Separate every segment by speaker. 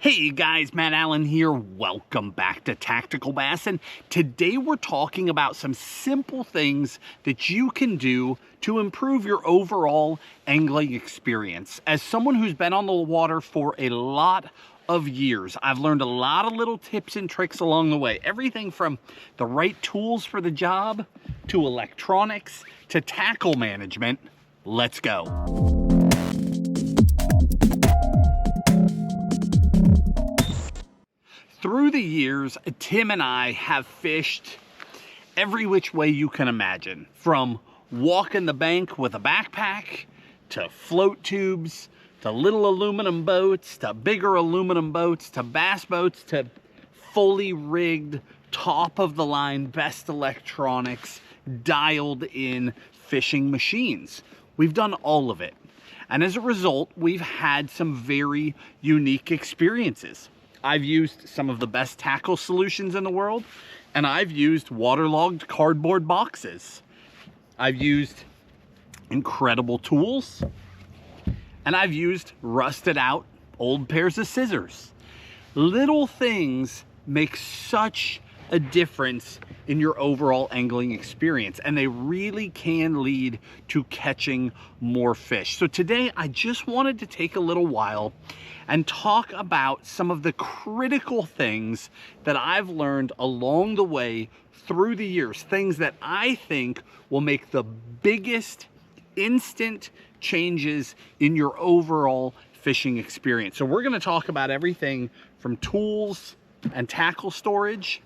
Speaker 1: Hey guys, Matt Allen here. Welcome back to Tactical Bassin. Today we're talking about some simple things that you can do to improve your overall angling experience. As someone who's been on the water for a lot of years, I've learned a lot of little tips and tricks along the way. Everything from the right tools for the job, to electronics, to tackle management. Let's go. Through the years, Tim and I have fished every which way you can imagine, from walking the bank with a backpack, to float tubes, to little aluminum boats, to bigger aluminum boats, to bass boats, to fully rigged, top of the line, best electronics, dialed in fishing machines. We've done all of it. And as a result, we've had some very unique experiences. I've used some of the best tackle solutions in the world, and I've used waterlogged cardboard boxes. I've used incredible tools, and I've used rusted out old pairs of scissors. Little things make such a difference in your overall angling experience, and they really can lead to catching more fish. So today I just wanted to take a little while and talk about some of the critical things that I've learned along the way through the years, things that I think will make the biggest instant changes in your overall fishing experience. So we're going to talk about everything from tools and tackle storage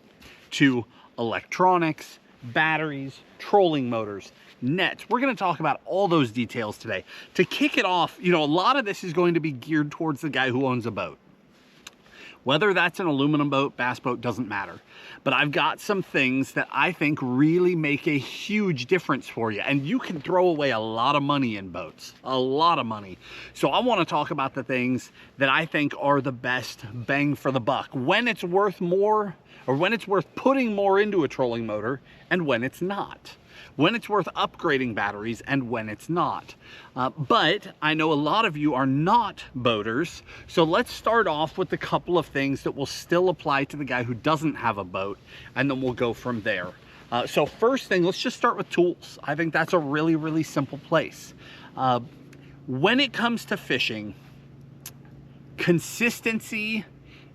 Speaker 1: to electronics, batteries, trolling motors, nets. We're going to talk about all those details today. To kick it off, a lot of this is going to be geared towards the guy who owns a boat. Whether that's an aluminum boat, bass boat, doesn't matter. But I've got some things that I think really make a huge difference for you. And you can throw away a lot of money in boats, a lot of money. So I want to talk about the things that I think are the best bang for the buck, when it's worth more, or when it's worth putting more into a trolling motor, and when it's not. When it's worth upgrading batteries and when it's not. But I know a lot of you are not boaters, so let's start off with a couple of things that will still apply to the guy who doesn't have a boat, and then we'll go from there. So first thing, let's just start with tools. I think that's a really, really simple place. When it comes to fishing, consistency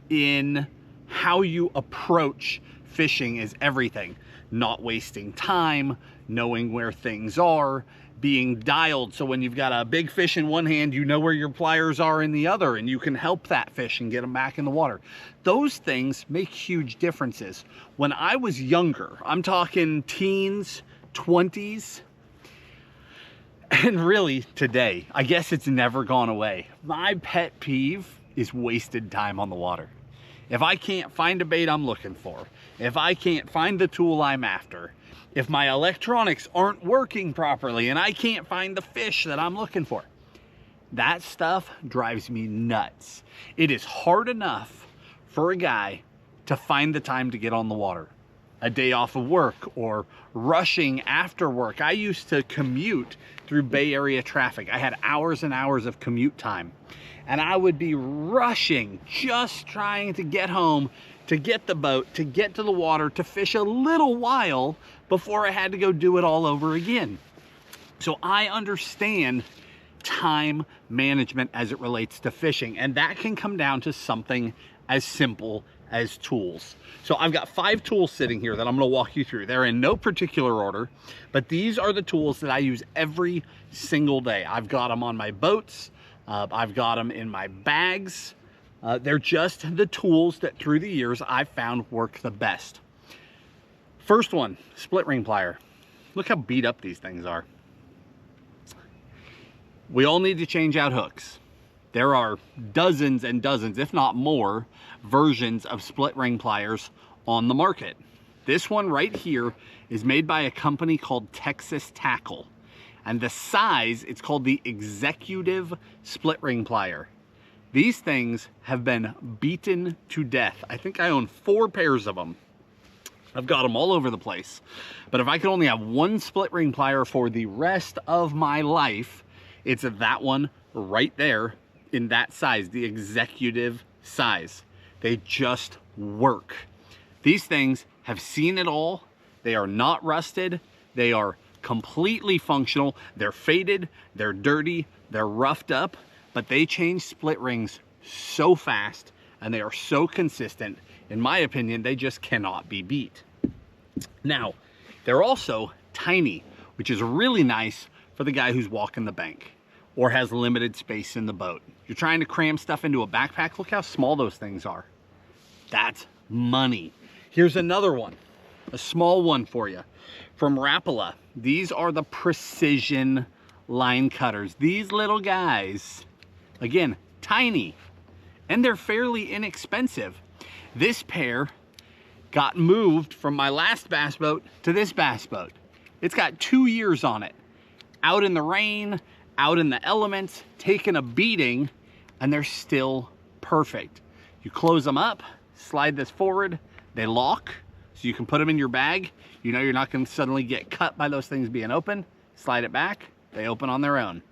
Speaker 1: in how you approach fishing is everything. Not wasting time, knowing where things are, being dialed so when you've got a big fish in one hand, you know where your pliers are in the other, and you can help that fish and get them back in the water. Those things make huge differences. When I was younger, I'm talking teens, 20s, and really today, I guess it's never gone away. My pet peeve is wasted time on the water. If I can't find a bait I'm looking for, if I can't find the tool I'm after, if my electronics aren't working properly and I can't find the fish that I'm looking for, that stuff drives me nuts. It is hard enough for a guy to find the time to get on the water. A day off of work or rushing after work. I used to commute through Bay Area traffic. I had hours and hours of commute time. And I would be rushing, just trying to get home, to get the boat, to get to the water, to fish a little while before I had to go do it all over again. So I understand time management as it relates to fishing, and that can come down to something as simple as tools. So I've got 5 tools sitting here that I'm going to walk you through. They're in no particular order, but these are the tools that I use every single day. I've got them on my boats. I've got them in my bags. They're just the tools that through the years I've found work the best. First one, split ring plier. Look how beat up these things are. We all need to change out hooks. There are dozens and dozens, if not more, versions of split ring pliers on the market. This one right here is made by a company called Texas Tackle. And the size, it's called the Executive Split Ring Plier. These things have been beaten to death. I think I own 4 pairs of them. I've got them all over the place. But if I could only have one split ring plier for the rest of my life, it's that one right there in that size, the Executive size. They just work. These things have seen it all. They are not rusted. They are completely functional. They're faded, they're dirty, they're roughed up, but they change split rings so fast and they are so consistent. In my opinion, they just cannot be beat. Now, they're also tiny, which is really nice for the guy who's walking the bank or has limited space in the boat. You're trying to cram stuff into a backpack, look how small those things are. That's money. Here's another one, a small one for you from Rapala. These are the precision line cutters. These little guys, again, tiny, and they're fairly inexpensive. This pair got moved from my last bass boat to this bass boat. It's got 2 years on it. Out in the rain, out in the elements, taking a beating, and they're still perfect. You close them up, slide this forward, they lock, so you can put them in your bag. You know you're not going to suddenly get cut by those things being open. Slide it back, they open on their own.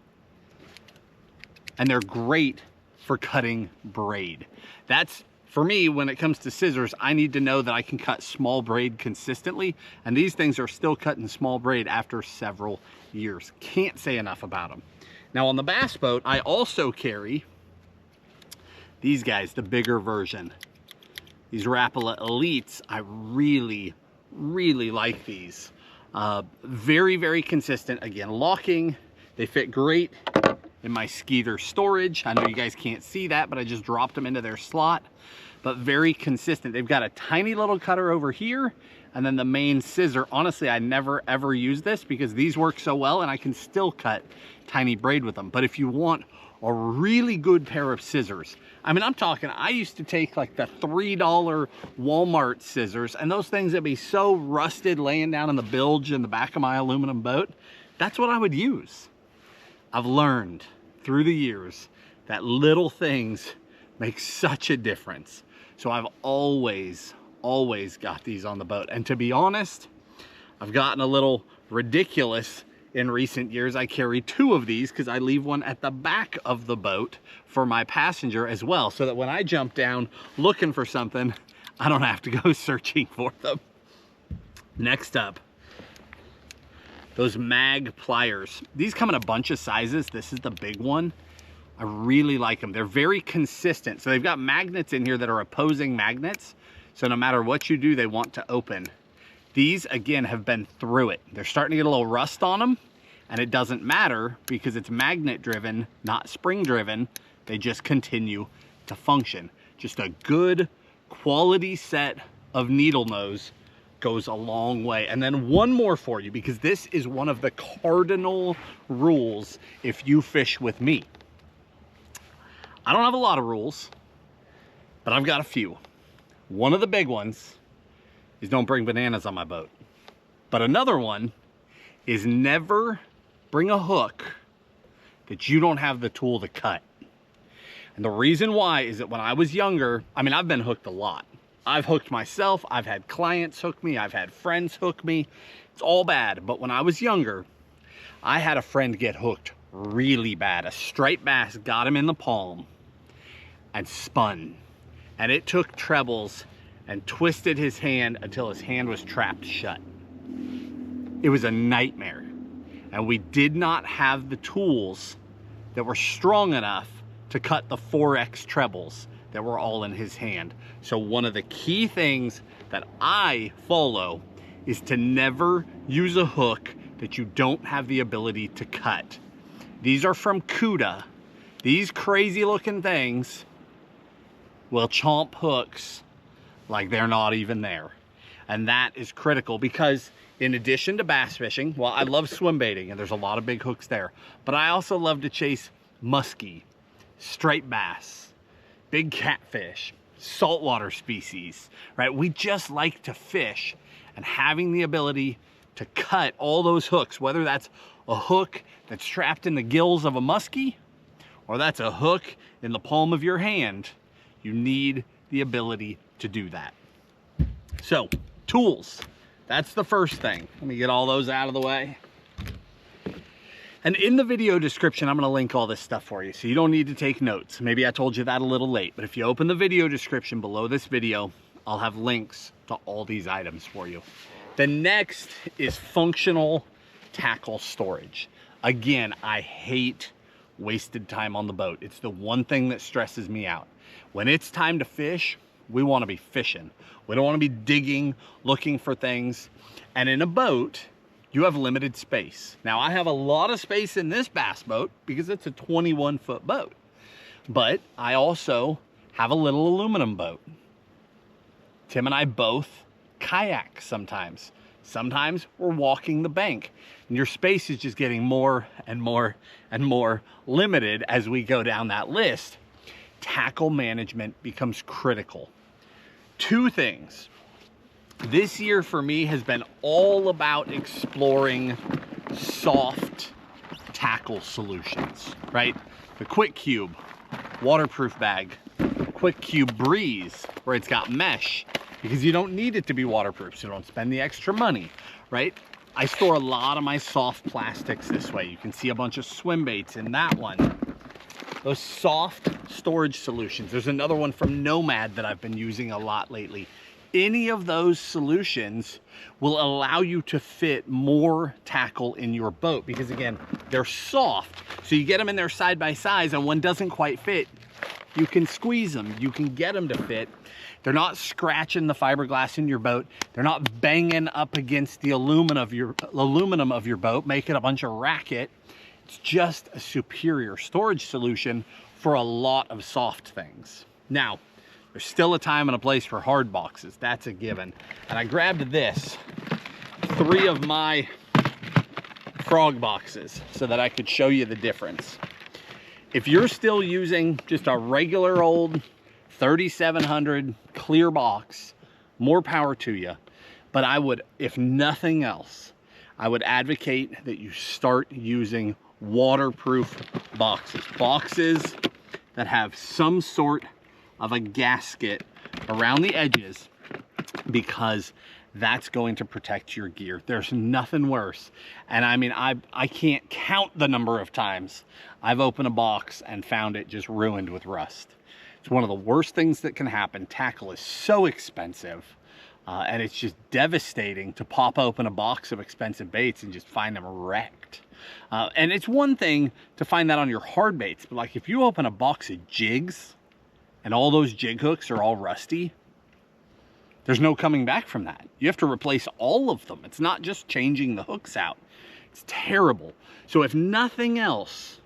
Speaker 1: And they're great for cutting braid. That's, for me, when it comes to scissors, I need to know that I can cut small braid consistently, and these things are still cutting small braid after several years. Can't say enough about them. Now on the bass boat, I also carry these guys, the bigger version. These Rapala Elites, I really like these. Very, very consistent. Again, locking. They fit great in my Skeeter storage. I know you guys can't see that, but I just dropped them into their slot. But very consistent. They've got a tiny little cutter over here, and then the main scissor. Honestly, I never ever use this because these work so well and I can still cut tiny braid with them. But if you want a really good pair of scissors, I mean, I'm talking, I used to take like the $3 Walmart scissors, and those things that be so rusted laying down in the bilge in the back of my aluminum boat. That's what I would use. I've learned through the years that little things make such a difference. So I've always got these on the boat. And to be honest, I've gotten a little ridiculous in recent years. I carry 2 of these because I leave one at the back of the boat for my passenger as well, so that when I jump down looking for something, I don't have to go searching for them. Next up, those mag pliers. These come in a bunch of sizes. This is the big one. I really like them. They're very consistent. So they've got magnets in here that are opposing magnets. So no matter what you do, they want to open. These, again, have been through it. They're starting to get a little rust on them, and it doesn't matter because it's magnet driven, not spring driven. They just continue to function. Just a good quality set of needle nose goes a long way. And then one more for you, because this is one of the cardinal rules if you fish with me. I don't have a lot of rules, but I've got a few. One of the big ones is don't bring bananas on my boat. But another one is never bring a hook that you don't have the tool to cut. And the reason why is that when I was younger, I mean, I've been hooked a lot. I've hooked myself, I've had clients hook me, I've had friends hook me. It's all bad. But when I was younger, I had a friend get hooked really bad. A striped bass got him in the palm and spun. And it took trebles and twisted his hand until his hand was trapped shut. It was a nightmare. And we did not have the tools that were strong enough to cut the 4X trebles that were all in his hand. So one of the key things that I follow is to never use a hook that you don't have the ability to cut. These are from Cuda. These crazy looking things will chomp hooks like they're not even there. And that is critical because in addition to bass fishing, well, I love swim baiting and there's a lot of big hooks there, but I also love to chase muskie, striped bass, big catfish, saltwater species, right? We just like to fish, and having the ability to cut all those hooks, whether that's a hook that's trapped in the gills of a muskie or that's a hook in the palm of your hand, you need the ability to do that. So, tools. That's the first thing. Let me get all those out of the way. And in the video description, I'm gonna link all this stuff for you, so you don't need to take notes. Maybe I told you that a little late, but if you open the video description below this video, I'll have links to all these items for you. The next is functional tackle storage. Again, I hate wasted time on the boat. It's the one thing that stresses me out. When it's time to fish, we wanna be fishing. We don't wanna be digging, looking for things. And in a boat, you have limited space. Now, I have a lot of space in this bass boat because it's a 21-foot boat. But I also have a little aluminum boat. Tim and I both kayak sometimes. Sometimes we're walking the bank. And your space is just getting more and more and more limited as we go down that list. Tackle management becomes critical. Two things. This year for me has been all about exploring soft tackle solutions, right? The Quick Cube waterproof bag, Quick Cube Breeze, where it's got mesh, because you don't need it to be waterproof, so you don't spend the extra money, right? I store a lot of my soft plastics this way. You can see a bunch of swim baits in that one. Those soft storage solutions. There's another one from Nomad that I've been using a lot lately. Any of those solutions will allow you to fit more tackle in your boat because, again, they're soft. So you get them in there side by side, and one doesn't quite fit, you can squeeze them. You can get them to fit. They're not scratching the fiberglass in your boat. They're not banging up against the aluminum of your boat, making a bunch of racket. It's just a superior storage solution for a lot of soft things. Now, there's still a time and a place for hard boxes. That's a given. And I grabbed this, 3 of my frog boxes, so that I could show you the difference. If you're still using just a regular old 3700 clear box, more power to you. But I would, if nothing else, I would advocate that you start using waterproof boxes. Boxes that have some sort of a gasket around the edges, because that's going to protect your gear. There's nothing worse. And I mean, I can't count the number of times I've opened a box and found it just ruined with rust. It's one of the worst things that can happen. Tackle is so expensive, and it's just devastating to pop open a box of expensive baits and just find them wrecked. And it's one thing to find that on your hard baits, but like if you open a box of jigs and all those jig hooks are all rusty, there's no coming back from that. You have to replace all of them. It's not just changing the hooks out. It's terrible. So if nothing else,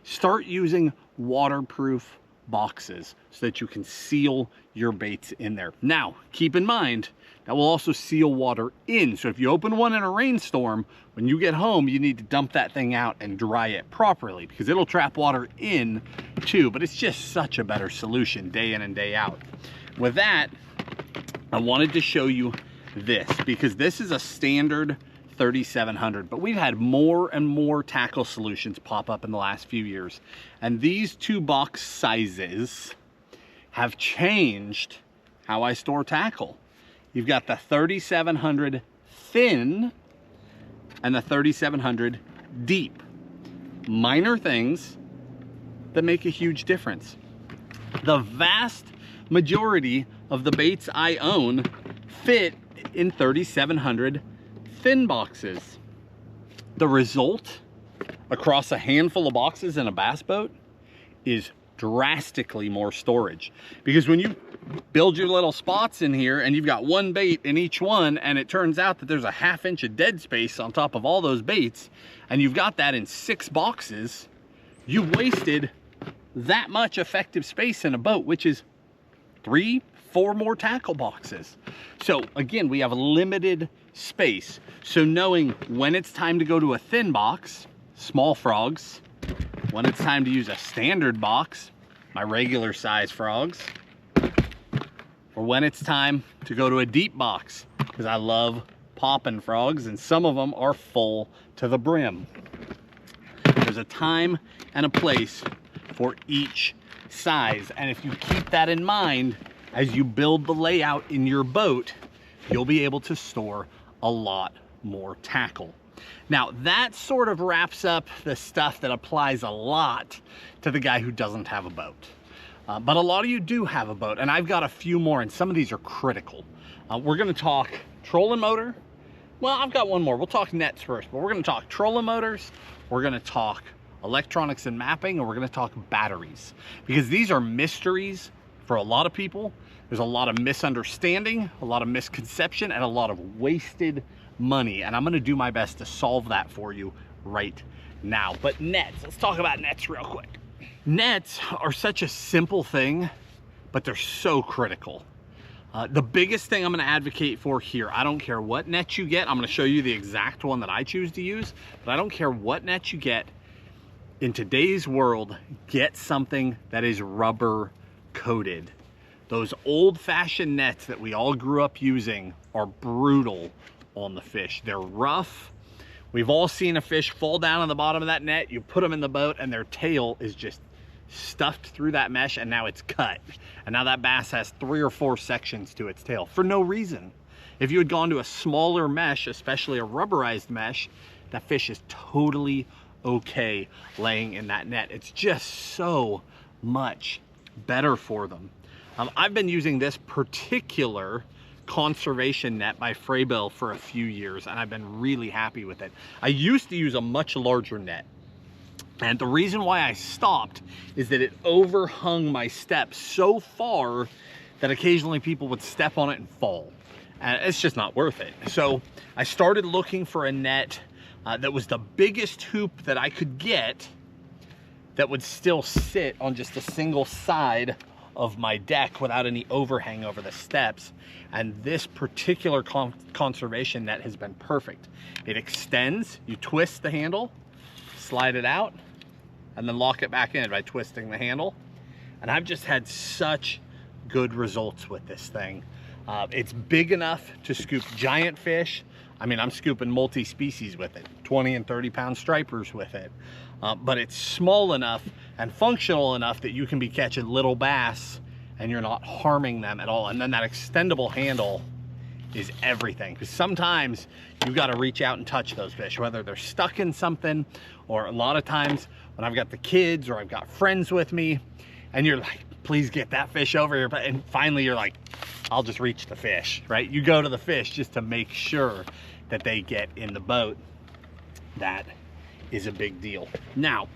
Speaker 1: start using waterproof boxes so that you can seal your baits in there. Now, keep in mind, that will also seal water in. So if you open one in a rainstorm, when you get home, you need to dump that thing out and dry it properly, because it'll trap water in too, but it's just such a better solution day in and day out. With that, I wanted to show you this, because this is a standard 3700, but we've had more and more tackle solutions pop up in the last few years. And these 2 box sizes have changed how I store tackle. You've got the 3700 thin and the 3700 deep. Minor things that make a huge difference. The vast majority of the baits I own fit in 3700 thin boxes. The result across a handful of boxes in a bass boat is drastically more storage, because when you build your little spots in here and you've got one bait in each one, and it turns out that there's a ½ inch of dead space on top of all those baits, and you've got that in 6 boxes, you've wasted that much effective space in a boat, which is 3, 4 more tackle boxes. So again, we have limited space. So knowing when it's time to go to a thin box, small frogs, when it's time to use a standard box, my regular size frogs, or when it's time to go to a deep box, because I love popping frogs and some of them are full to the brim. There's a time and a place for each size, and if you keep that in mind as you build the layout in your boat, you'll be able to store a lot more tackle. Now that sort of wraps up the stuff that applies a lot to the guy who doesn't have a boat. But a lot of you do have a boat, and I've got a few more, and some of these are critical. We're gonna talk trolling motor. Well, I've got one more. We'll talk nets first, but we're gonna talk trolling motors, we're gonna talk electronics and mapping, and we're gonna talk batteries. Because these are mysteries for a lot of people. There's a lot of misunderstanding, a lot of misconception, and a lot of wasted money. And I'm gonna do my best to solve that for you right now. But nets, let's talk about nets real quick. Nets are such a simple thing, but they're so critical. The biggest thing I'm gonna advocate for here, I don't care what net you get, I'm gonna show you the exact one that I choose to use, but I don't care what net you get, in today's world, get something that is rubber coated. Those old-fashioned nets that we all grew up using are brutal on the fish. They're rough. We've all seen a fish fall down on the bottom of that net, you put them in the boat, and their tail is just stuffed through that mesh, and now it's cut. And now that bass has 3 or 4 sections to its tail for no reason. If you had gone to a smaller mesh, especially a rubberized mesh, that fish is totally okay laying in that net. It's just so much better for them. I've been using this particular conservation net by Frabill for a few years, and I've been really happy with it. I used to use a much larger net, and the reason why I stopped is that it overhung my steps so far that occasionally people would step on it and fall, and it's just not worth it. So I started looking for a net that was the biggest hoop that I could get that would still sit on just a single side of my deck without any overhang over the steps. And this particular conservation net has been perfect. It extends, you twist the handle, slide it out, and then lock it back in by twisting the handle. And I've just had such good results with this thing. It's big enough to scoop giant fish. I mean, I'm scooping multi-species with it, 20 and 30 pound stripers with it. But it's small enough and functional enough that you can be catching little bass and you're not harming them at all. And then that extendable handle is everything, because sometimes you got to reach out and touch those fish, whether they're stuck in something, or a lot of times when I've got the kids or I've got friends with me and you're like, please get that fish over here. And finally you're like, I'll just reach the fish, right? You go to the fish just to make sure that they get in the boat. That is a big deal. Now,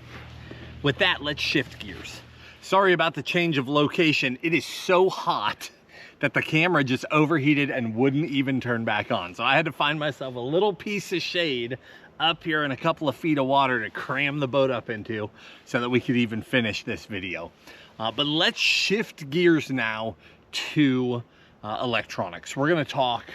Speaker 1: with that, let's shift gears. Sorry about the change of location. It is so hot that the camera just overheated and wouldn't even turn back on. So I had to find myself a little piece of shade up here in a couple of feet of water to cram the boat up into so that we could even finish this video. But let's shift gears now to electronics. We're gonna talk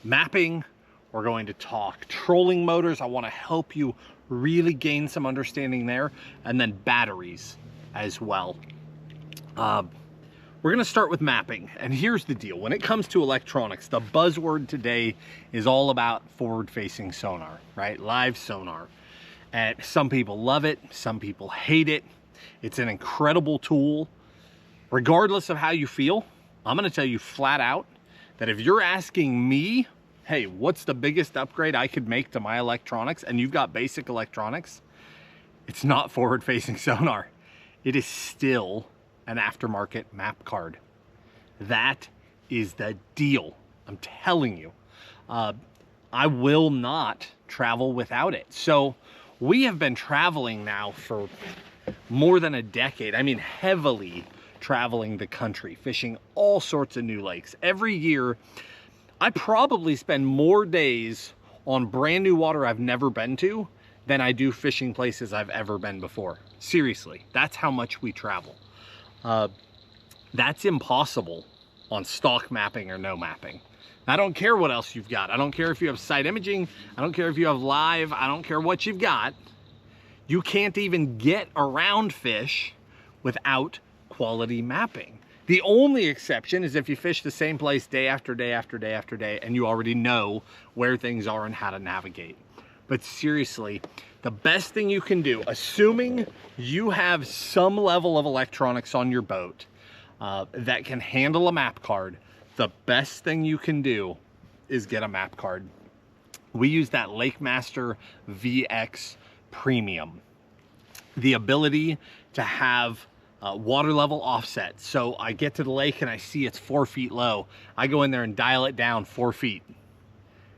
Speaker 1: mapping. We're going to talk trolling motors. I wanna help you really gain some understanding there, and then batteries as well. We're gonna start with mapping, and here's the deal. When it comes to electronics, the buzzword today is all about forward-facing sonar, right? Live sonar. And some people love it, some people hate it. It's an incredible tool. Regardless of how you feel, I'm gonna tell you flat out that if you're asking me, hey, what's the biggest upgrade I could make to my electronics, and you've got basic electronics, it's not forward-facing sonar. It is still an aftermarket map card. That is the deal. I'm telling you. I will not travel without it. So we have been traveling now for more than a decade. I mean, heavily traveling the country, fishing all sorts of new lakes. Every year, I probably spend more days on brand new water I've never been to than I do fishing places I've ever been before. Seriously, that's how much we travel. That's impossible on stock mapping or no mapping. I don't care what else you've got. I don't care if you have site imaging. I don't care if you have live. I don't care what you've got. You can't even get around fish without quality mapping. The only exception is if you fish the same place day after day after day after day and you already know where things are and how to navigate. But seriously, the best thing you can do, assuming you have some level of electronics on your boat that can handle a map card, the best thing you can do is get a map card. We use that Lake Master VX Premium. The ability to have water level offset. So I get to the lake and I see it's 4 feet low. I go in there and dial it down 4 feet.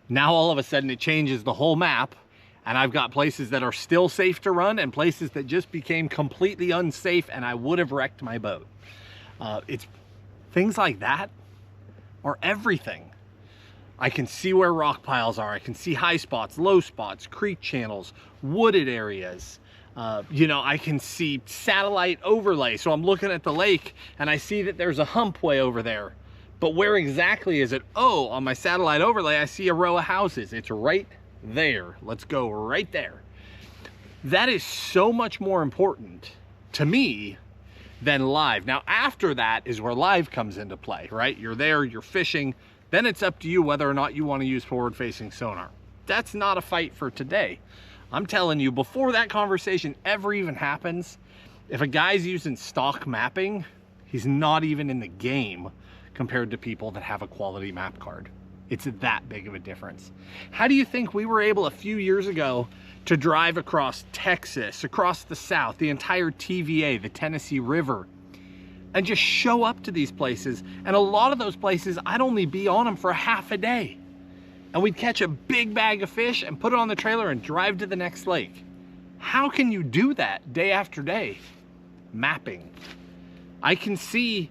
Speaker 1: Now all of a sudden it changes the whole map, and I've got places that are still safe to run and places that just became completely unsafe and I would have wrecked my boat. It's things like that are everything. I can see where rock piles are. I can see high spots, low spots, creek channels, wooded areas. You know, I can see satellite overlay. So I'm looking at the lake and I see that there's a hump way over there. But where exactly is it? Oh, on my satellite overlay, I see a row of houses. It's right there. Let's go right there. That is so much more important to me than live. Now, after that is where live comes into play, right? You're there, you're fishing. Then it's up to you whether or not you want to use forward-facing sonar. That's not a fight for today. I'm telling you, before that conversation ever even happens, if a guy's using stock mapping, he's not even in the game compared to people that have a quality map card. It's that big of a difference. How do you think we were able a few years ago to drive across Texas, across the South, the entire TVA, the Tennessee River, and just show up to these places? And a lot of those places, I'd only be on them for half a day. And we'd catch a big bag of fish and put it on the trailer and drive to the next lake. How can you do that day after day? Mapping. I can see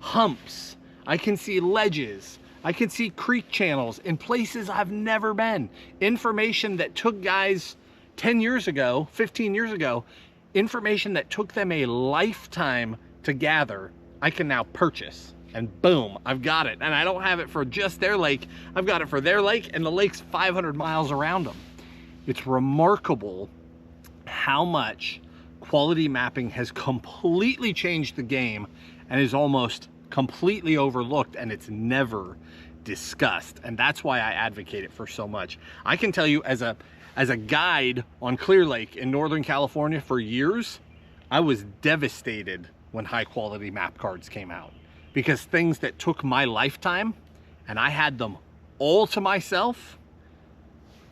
Speaker 1: humps. I can see ledges. I can see creek channels in places I've never been. Information that took guys 10 years ago, 15 years ago, information that took them a lifetime to gather, I can now purchase. And boom, I've got it. And I don't have it for just their lake. I've got it for their lake and the lake's 500 miles around them. It's remarkable how much quality mapping has completely changed the game and is almost completely overlooked, and it's never discussed. And that's why I advocate it for so much. I can tell you, as a guide on Clear Lake in Northern California for years, I was devastated when high quality map cards came out, because things that took my lifetime and I had them all to myself,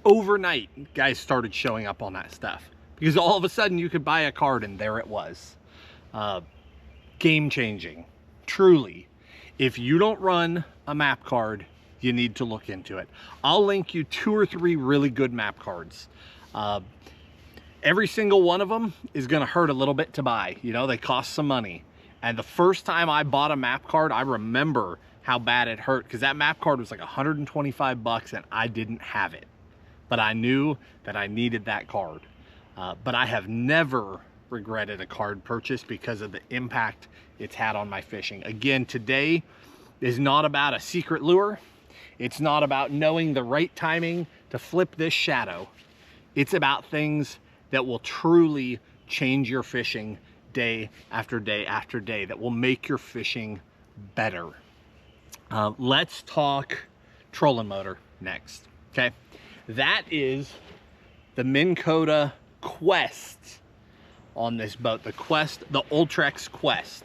Speaker 1: overnight guys started showing up on that stuff, because all of a sudden you could buy a card and there it was. Game changing. Truly, if you don't run a map card, you need to look into it. I'll link you 2 or 3 really good map cards. Every single one of them is going to hurt a little bit to buy. You know, they cost some money. And the first time I bought a map card, I remember how bad it hurt, because that map card was like 125 bucks and I didn't have it. But I knew that I needed that card. But I have never regretted a card purchase because of the impact it's had on my fishing. Again, today is not about a secret lure. It's not about knowing the right timing to flip this shadow. It's about things that will truly change your fishing day after day after day, that will make your fishing better. Let's talk trolling motor next, okay? That is the Minn Kota Quest on this boat, the Ultrex Quest.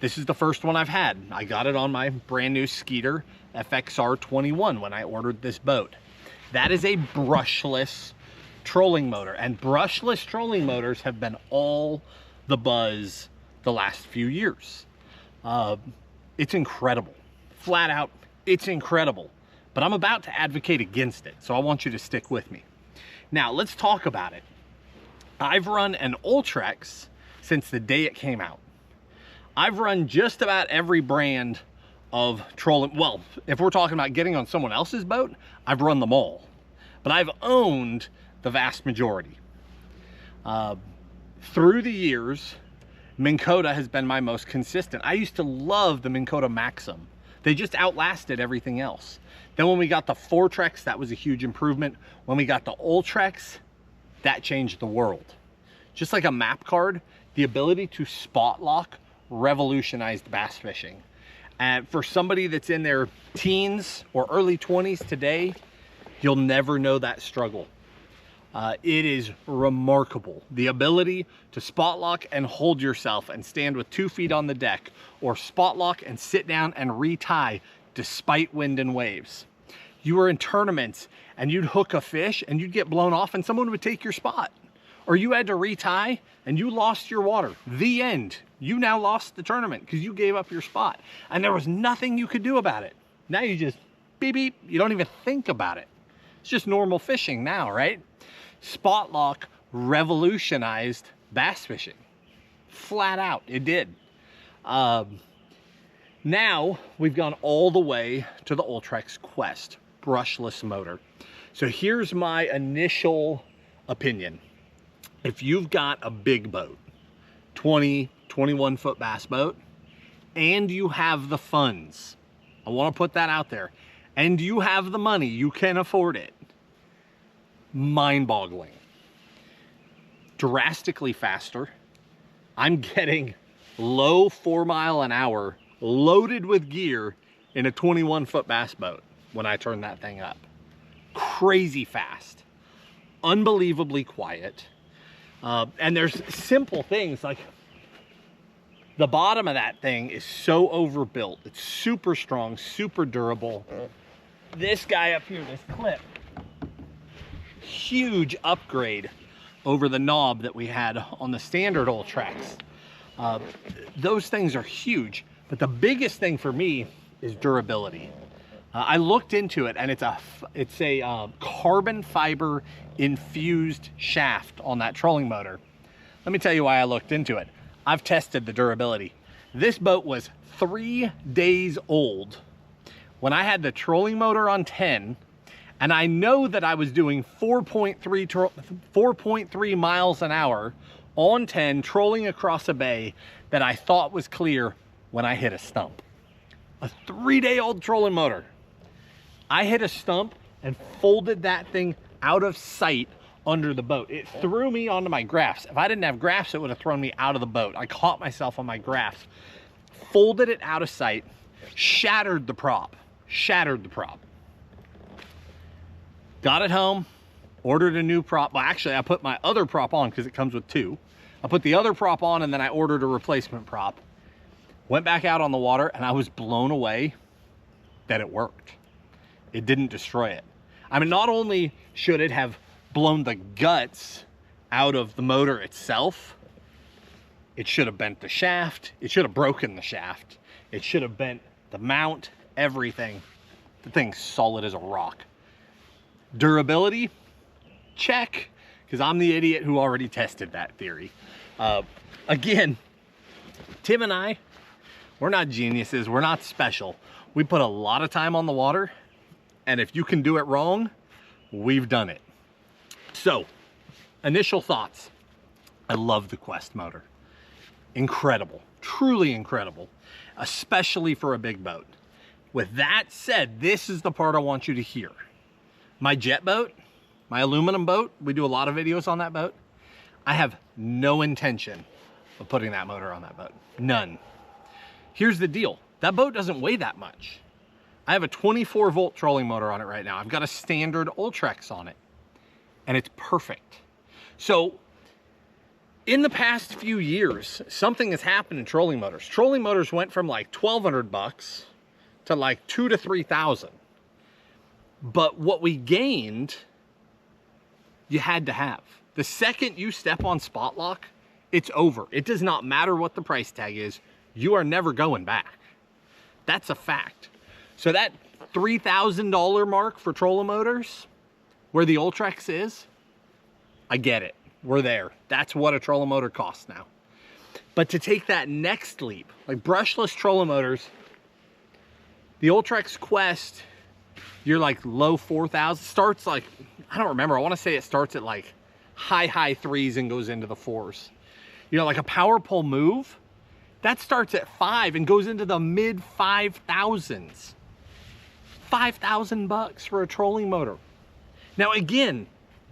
Speaker 1: This is the first one I've had. I got it on my brand new Skeeter FXR 21 when I ordered this boat. That is a brushless trolling motor, and brushless trolling motors have been all the buzz the last few years. It's incredible. Flat out, it's incredible. But I'm about to advocate against it, so I want you to stick with me. Now, let's talk about it. I've run an Ultrex since the day it came out. I've run just about every brand of trolling. Well, if we're talking about getting on someone else's boat, I've run them all. But I've owned the vast majority. Through the years, Minn Kota has been my most consistent. I used to love the Minn Kota Maxim. They just outlasted everything else. Then when we got the Fortrex, that was a huge improvement. When we got the Ultrex, that changed the world. Just like a map card, the ability to spot lock revolutionized bass fishing. And for somebody that's in their teens or early 20s today, you'll never know that struggle. It is remarkable. The ability to spot lock and hold yourself and stand with 2 feet on the deck, or spot lock and sit down and retie despite wind and waves. You were in tournaments and you'd hook a fish and you'd get blown off and someone would take your spot. Or you had to retie and you lost your water. The end. You now lost the tournament because you gave up your spot. And there was nothing you could do about it. Now you just beep, beep. You don't even think about it. It's just normal fishing now, right? Spot lock revolutionized bass fishing. Flat out, it did. Now we've gone all the way to the Ultrex Quest brushless motor. So here's my initial opinion. If you've got a big boat, 20, 21 foot bass boat, and you have the funds, I want to put that out there, and you have the money, you can afford it, mind-boggling. Drastically faster. I'm getting low 4 mile an hour loaded with gear in a 21 foot bass boat when I turn that thing up. Crazy fast, unbelievably quiet. And there's simple things like the bottom of that thing is so overbuilt. It's super strong, super durable. This guy up here, this clip, huge upgrade over the knob that we had on the standard Ultrex. Those things are huge, but the biggest thing for me is durability. I looked into it and it's a carbon fiber infused shaft on that trolling motor. Let me tell you why I looked into it. I've tested the durability. This boat was 3 days old when I had the trolling motor on 10, and I know that I was doing 4.3 miles an hour on 10 trolling across a bay that I thought was clear when I hit a stump. A 3-day-old trolling motor. I hit a stump and folded that thing out of sight under the boat. It threw me onto my graphs. If I didn't have graphs, it would have thrown me out of the boat. I caught myself on my graphs, folded it out of sight, shattered the prop. Got it home, ordered a new prop. Well, actually, I put my other prop on because it comes with 2. I put the other prop on and then I ordered a replacement prop. Went back out on the water and I was blown away that it worked. It didn't destroy it. I mean, not only should it have blown the guts out of the motor itself, it should have bent the shaft. It should have broken the shaft. It should have bent the mount, everything. The thing's solid as a rock. Durability, check, because I'm the idiot who already tested that theory. Again, Tim and I, we're not geniuses, we're not special. We put a lot of time on the water, and if you can do it wrong, we've done it. So, initial thoughts. I love the Quest motor. Incredible, truly incredible, especially for a big boat. With that said, this is the part I want you to hear. My jet boat, my aluminum boat, we do a lot of videos on that boat. I have no intention of putting that motor on that boat. None. Here's the deal. That boat doesn't weigh that much. I have a 24 volt trolling motor on it right now. I've got a standard Ultrex on it, and it's perfect. So in the past few years, something has happened in trolling motors. Trolling motors went from like $1,200 to like $2,000 to $3,000. But what we gained, you had to have. The second you step on spot lock, it's over. It does not matter what the price tag is. You are never going back. That's a fact. So that $3,000 mark for trolling motors, where the Ultrex is, I get it. We're there. That's what a trolling motor costs now. But to take that next leap, like brushless trolling motors, the Ultrex Quest, you're like low 4,000, starts like, I don't remember, I want to say it starts at like high 3s and goes into the 4s. You know, like a power pole move, that starts at 5 and goes into the mid 5,000s. 5,000 bucks for a trolling motor. Now again,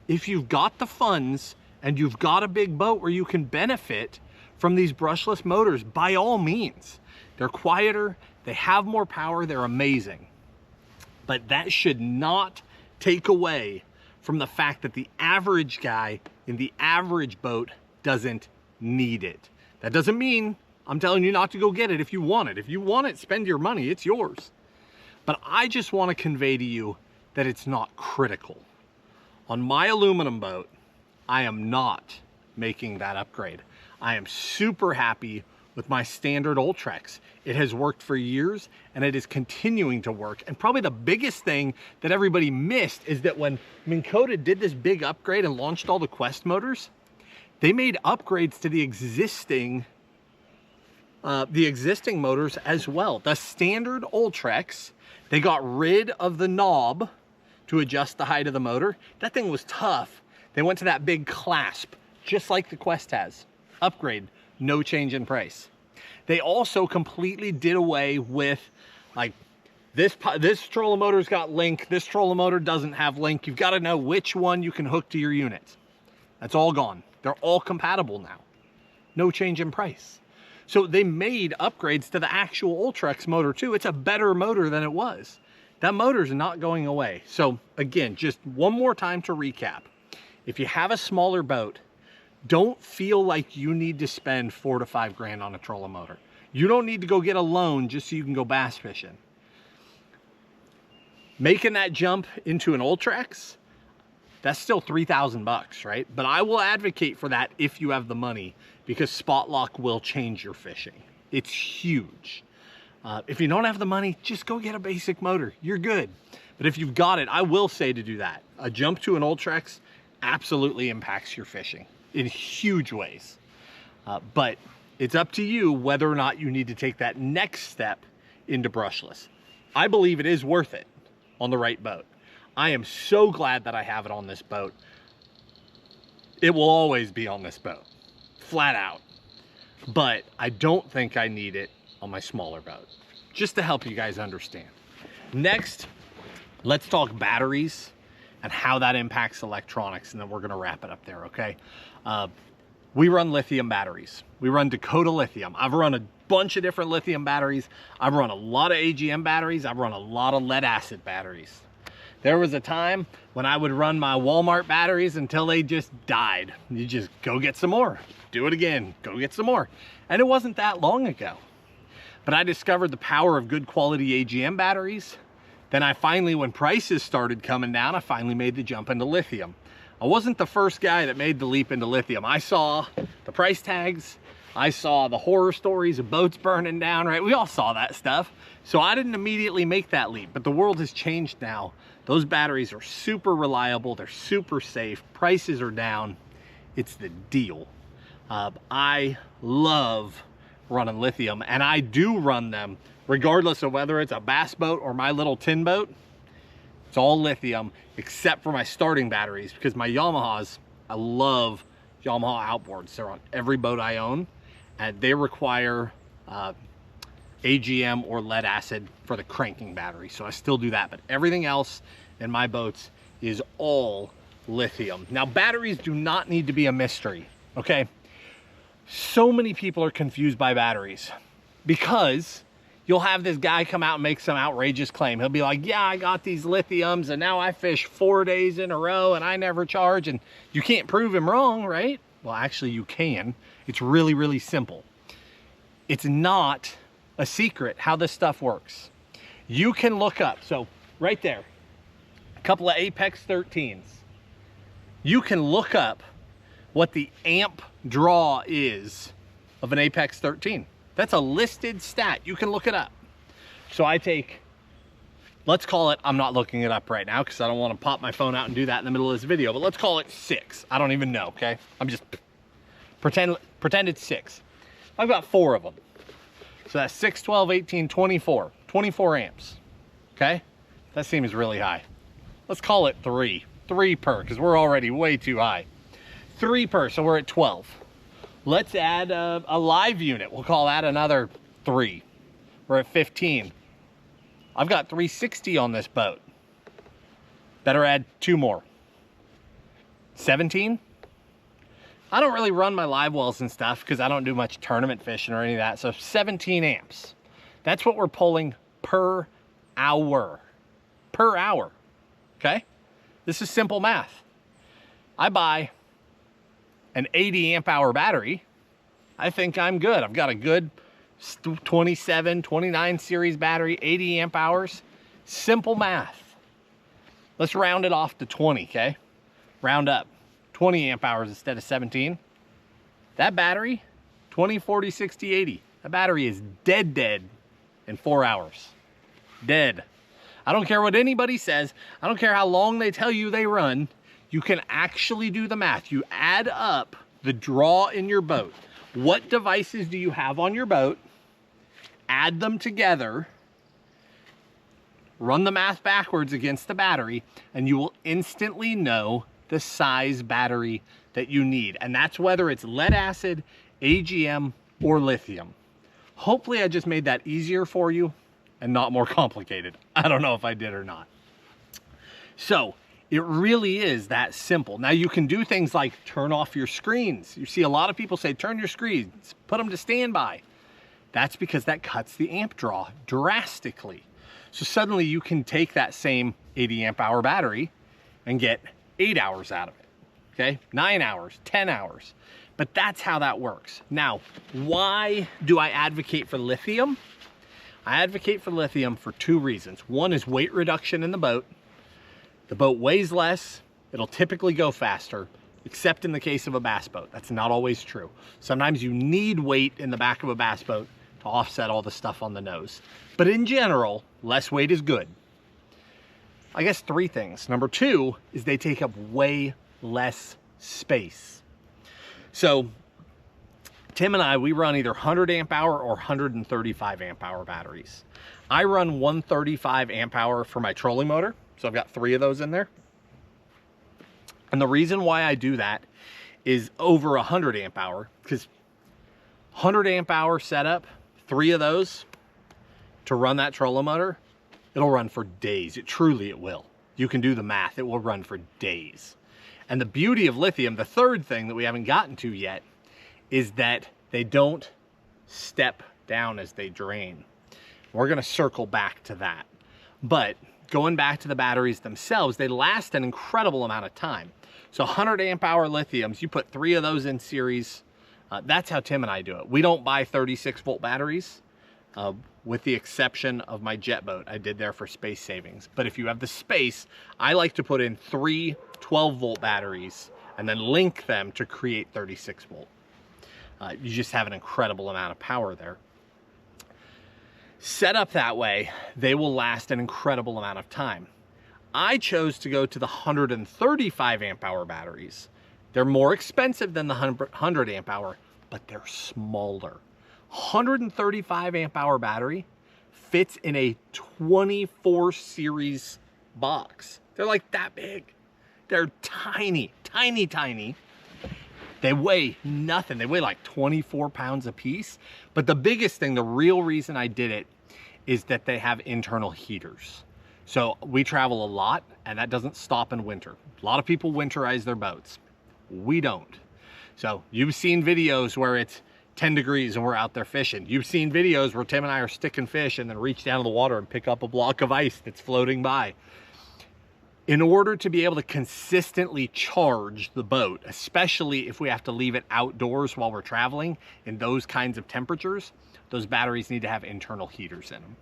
Speaker 1: if you've got the funds and you've got a big boat where you can benefit from these brushless motors, by all means. They're quieter, they have more power, they're amazing. But that should not take away from the fact that the average guy in the average boat doesn't need it. That doesn't mean I'm telling you not to go get it if you want it. If you want it, spend your money, it's yours. But I just want to convey to you,
Speaker 2: that it's not critical. On my aluminum boat, I am not making that upgrade. I am super happy with my standard Ultrex. It has worked for years and it is continuing to work. And probably the biggest thing that everybody missed is that when Minn Kota did this big upgrade and launched all the Quest motors, they made upgrades to the existing motors as well. The standard Ultrex, they got rid of the knob to adjust the height of the motor. That thing was tough. They went to that big clasp, just like the Quest has. Upgrade, no change in price. They also completely did away with, like, this trolling motor's got link, this trolling motor doesn't have link. You've got to know which one you can hook to your unit. That's all gone. They're all compatible now. No change in price. So they made upgrades to the actual Ultrex motor too. It's a better motor than it was. That motor's not going away. So again, just one more time to recap. If you have a smaller boat, don't feel like you need to spend 4 to 5 grand on a trolling motor. You don't need to go get a loan just so you can go bass fishing. Making that jump into an Ultrex, that's still 3,000 bucks, right? But I will advocate for that if you have the money, because spot lock will change your fishing. It's huge. If you don't have the money, just go get a basic motor. You're good. But if you've got it, I will say to do that. A jump to an Ultrex absolutely impacts your fishing in huge ways. But it's up to you whether or not you need to take that next step into brushless. I believe it is worth it on the right boat. I am so glad that I have it on this boat. It will always be on this boat, flat out. But I don't think I need it on my smaller boat, just to help you guys understand. Next, let's talk batteries and how that impacts electronics, and then we're gonna wrap it up there, okay? We run lithium batteries. We run Dakota Lithium. I've run a bunch of different lithium batteries. I've run a lot of AGM batteries. I've run a lot of lead acid batteries. There was a time when I would run my Walmart batteries until they just died. You just go get some more, do it again, go get some more. And it wasn't that long ago. But I discovered the power of good quality AGM batteries. Then I finally, when prices started coming down, I finally made the jump into lithium. I wasn't the first guy that made the leap into lithium. I saw the price tags. I saw the horror stories of boats burning down, right? We all saw that stuff. So I didn't immediately make that leap, but the world has changed now. Those batteries are super reliable. They're super safe. Prices are down. It's the deal. I love running lithium, and I do run them regardless of whether it's a bass boat or my little tin boat. It's all lithium except for my starting batteries, because my Yamahas, I love Yamaha outboards. They're on every boat I own, and they require AGM or lead acid for the cranking battery. So I still do that, but everything else in my boats is all lithium. Now, batteries do not need to be a mystery, okay? So many people are confused by batteries because you'll have this guy come out and make some outrageous claim. He'll be like, yeah, I got these lithiums and now I fish 4 days in a row and I never charge, and you can't prove him wrong, right? Well, actually you can. It's really, really simple. It's not a secret how this stuff works. You can look up, so right there, a couple of Apex 13s. You can look up what the amp draw is of an Apex 13. That's a listed stat. You can look it up. So I take, let's call it, I'm not looking it up right now because I don't want to pop my phone out and do that in the middle of this video, but let's call it 6. I don't even know, okay? I'm just pretend it's 6. I've got 4 of them. So that's 6, 12, 18, 24. 24 amps, okay? That seems really high. Let's call it 3. 3 per, because we're already way too high. 3 per, so we're at 12. Let's add a live unit. We'll call that another 3. We're at 15. I've got 360 on this boat. Better add 2 more. 17. I don't really run my live wells and stuff because I don't do much tournament fishing or any of that. So 17 amps. That's what we're pulling per hour. Per hour. Okay? This is simple math. I buy an 80 amp hour battery. I think I'm good. I've got a good 27, 29 series battery, 80 amp hours. Simple math. Let's round it off to 20, okay? Round up, 20 amp hours instead of 17. That battery, 20, 40, 60, 80. That battery is dead in 4 hours. Dead. I don't care what anybody says. I don't care how long they tell you they run. You can actually do the math. You add up the draw in your boat. What devices do you have on your boat? Add them together. Run the math backwards against the battery, and you will instantly know the size battery that you need. And that's whether it's lead acid, AGM, or lithium. Hopefully I just made that easier for you and not more complicated. I don't know if I did or not. So it really is that simple. Now you can do things like turn off your screens. You see a lot of people say, turn your screens, put them to standby. That's because that cuts the amp draw drastically. So suddenly you can take that same 80 amp hour battery and get 8 hours out of it, okay? 9 hours, 10 hours. But that's how that works. Now, why do I advocate for lithium? I advocate for lithium for 2 reasons. One is weight reduction in the boat. The boat weighs less, it'll typically go faster, except in the case of a bass boat. That's not always true. Sometimes you need weight in the back of a bass boat to offset all the stuff on the nose. But in general, less weight is good. I guess 3 things. Number 2 is they take up way less space. So Tim and I, we run either 100 amp hour or 135 amp hour batteries. I run 135 amp hour for my trolling motor. So I've got 3 of those in there. And the reason why I do that is over 100 amp hour, because 100 amp hour setup, 3 of those to run that trolling motor, it'll run for days. It will. You can do the math. It will run for days. And the beauty of lithium, the 3rd thing that we haven't gotten to yet, is that they don't step down as they drain. We're going to circle back to that. But going back to the batteries themselves, they last an incredible amount of time. So 100 amp hour lithiums, you put 3 of those in series. That's how Tim and I do it. We don't buy 36 volt batteries, with the exception of my jet boat. I did there for space savings. But if you have the space, I like to put in 3 12 volt batteries and then link them to create 36 volt. You just have an incredible amount of power there. Set up that way, they will last an incredible amount of time. I chose to go to the 135 amp hour batteries. They're more expensive than the 100 amp hour, but they're smaller. 135 amp hour battery fits in a 24 series box. They're like that big. They're tiny, tiny, tiny. They weigh nothing. They weigh like 24 pounds a piece. But the biggest thing, the real reason I did it, is that they have internal heaters. So we travel a lot, and that doesn't stop in winter. A lot of people winterize their boats. We don't. So you've seen videos where it's 10 degrees and we're out there fishing. You've seen videos where Tim and I are sticking fish and then reach down to the water and pick up a block of ice that's floating by. In order to be able to consistently charge the boat, especially if we have to leave it outdoors while we're traveling in those kinds of temperatures, those batteries need to have internal heaters in them.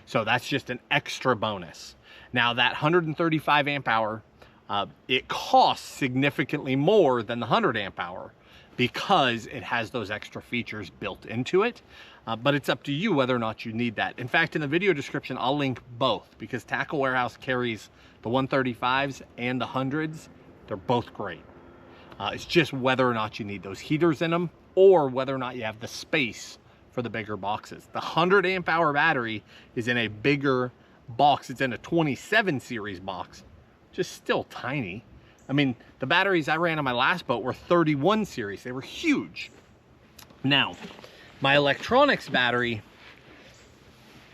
Speaker 2: So that's just an extra bonus. Now that 135 amp hour, it costs significantly more than the 100 amp hour because it has those extra features built into it. But it's up to you whether or not you need that. In fact, in the video description, I'll link both because Tackle Warehouse carries the 135s and the 100s. They're both great. It's just whether or not you need those heaters in them or whether or not you have the space for the bigger boxes. The 100 amp hour battery is in a bigger box. It's in a 27 series box, just still tiny. I mean, the batteries I ran on my last boat were 31 series. They were huge. Now, my electronics battery,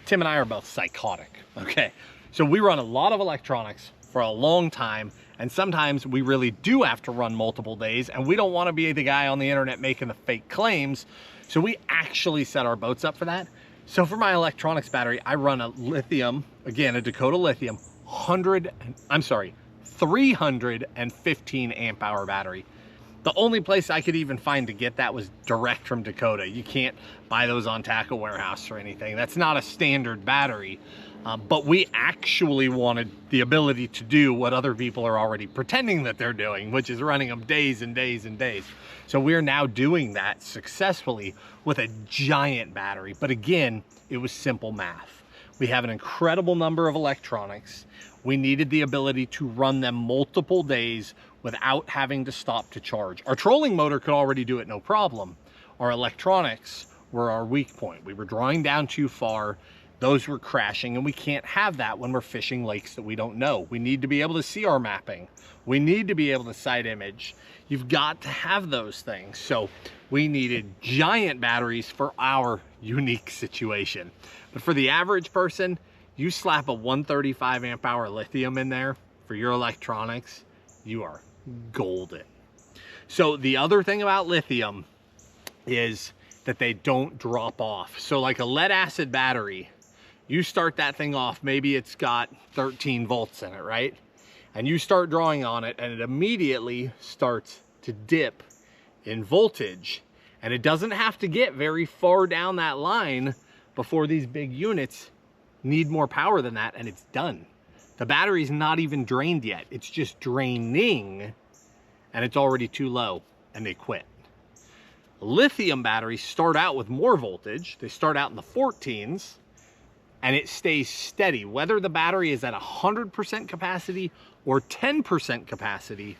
Speaker 2: Tim and I are both psychotic, okay? So we run a lot of electronics for a long time, and sometimes we really do have to run multiple days, and we don't want to be the guy on the internet making the fake claims, so we actually set our boats up for that. So for my electronics battery, I run a lithium, again, a Dakota lithium, 315 amp hour battery. The only place I could even find to get that was direct from Dakota. You can't buy those on Tackle Warehouse or anything. That's not a standard battery. But we actually wanted the ability to do what other people are already pretending that they're doing, which is running them days and days and days. So we're now doing that successfully with a giant battery. But again, it was simple math. We have an incredible number of electronics. We needed the ability to run them multiple days without having to stop to charge. Our trolling motor could already do it no problem. Our electronics were our weak point. We were drawing down too far. Those were crashing, and we can't have that when we're fishing lakes that we don't know. We need to be able to see our mapping. We need to be able to sight image. You've got to have those things. So we needed giant batteries for our unique situation. But for the average person, you slap a 135 amp hour lithium in there for your electronics, you are golden. So the other thing about lithium is that they don't drop off. So like a lead acid battery, you start that thing off, maybe it's got 13 volts in it, right? And you start drawing on it and it immediately starts to dip in voltage. And it doesn't have to get very far down that line before these big units need more power than that, and it's done. The battery's not even drained yet. It's just draining, and it's already too low, and they quit. Lithium batteries start out with more voltage. They start out in the 14s, and it stays steady. Whether the battery is at 100% capacity or 10% capacity,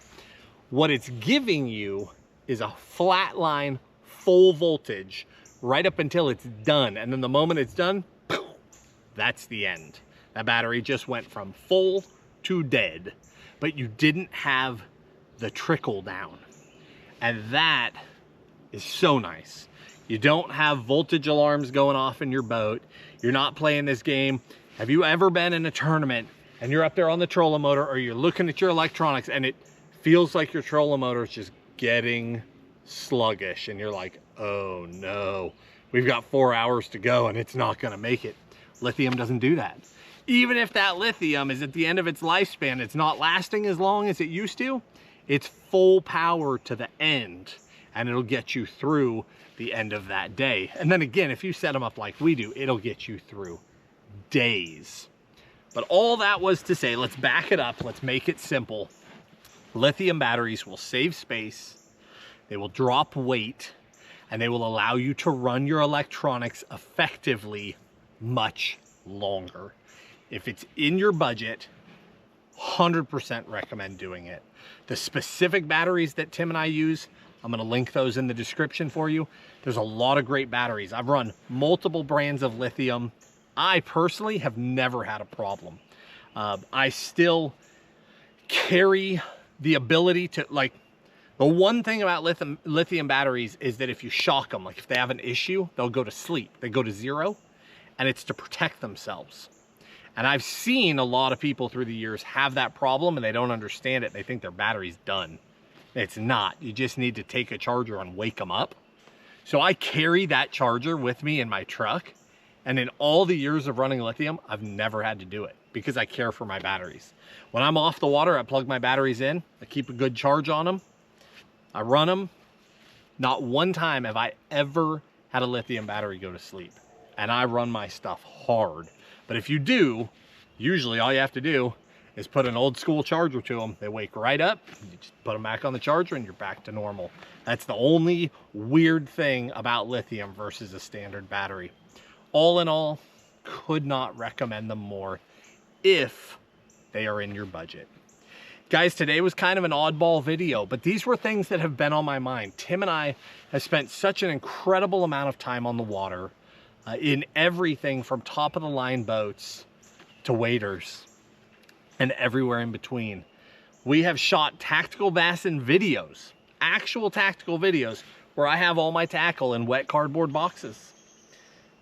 Speaker 2: what it's giving you is a flat line, full voltage, right up until it's done. And then the moment it's done, that's the end. That battery just went from full to dead, but you didn't have the trickle down. And that is so nice. You don't have voltage alarms going off in your boat. You're not playing this game. Have you ever been in a tournament and you're up there on the trolling motor, or you're looking at your electronics and it feels like your trolling motor is just getting sluggish, and you're like, oh no, we've got 4 hours to go and it's not gonna make it? Lithium doesn't do that. Even if that lithium is at the end of its lifespan, it's not lasting as long as it used to, it's full power to the end, and it'll get you through the end of that day. And then again, if you set them up like we do, it'll get you through days. But all that was to say, let's back it up, let's make it simple. Lithium batteries will save space, they will drop weight, and they will allow you to run your electronics effectively much longer. If it's in your budget, 100% recommend doing it. The specific batteries that Tim and I use, I'm gonna link those in the description for you. There's a lot of great batteries. I've run multiple brands of lithium. I personally have never had a problem. I still carry the ability to, like, the one thing about lithium batteries is that if you shock them, like if they have an issue, they'll go to sleep. They go to zero, and it's to protect themselves. And I've seen a lot of people through the years have that problem, and they don't understand it. They think their battery's done. It's not. You just need to take a charger and wake them up. So I carry that charger with me in my truck, and in all the years of running lithium, I've never had to do it because I care for my batteries. When I'm off the water, I plug my batteries in, I keep a good charge on them, I run them. Not one time have I ever had a lithium battery go to sleep. And I run my stuff hard. But if you do, usually all you have to do is put an old school charger to them. They wake right up, you just put them back on the charger and you're back to normal. That's the only weird thing about lithium versus a standard battery. All in all, could not recommend them more if they are in your budget. Guys, today was kind of an oddball video, but these were things that have been on my mind. Tim and I have spent such an incredible amount of time on the water in everything from top of the line boats to waders and everywhere in between. We have shot TacticalBassin videos, actual tactical videos, where I have all my tackle in wet cardboard boxes.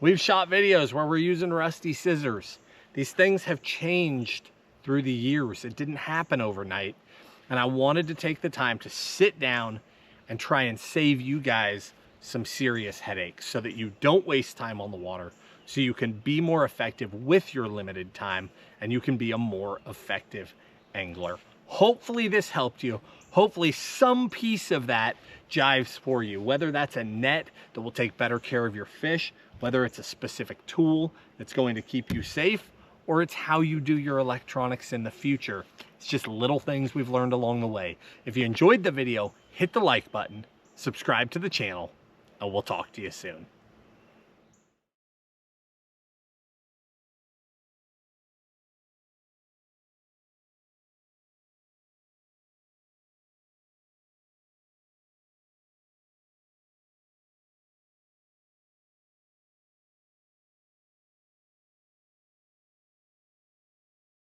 Speaker 2: We've shot videos where we're using rusty scissors. These things have changed through the years. It didn't happen overnight. And I wanted to take the time to sit down and try and save you guys some serious headaches so that you don't waste time on the water, so you can be more effective with your limited time and you can be a more effective angler. Hopefully this helped you. Hopefully some piece of that jives for you, whether that's a net that will take better care of your fish, whether it's a specific tool that's going to keep you safe, or it's how you do your electronics in the future. It's just little things we've learned along the way. If you enjoyed the video, hit the like button, subscribe to the channel, and we'll talk to you soon.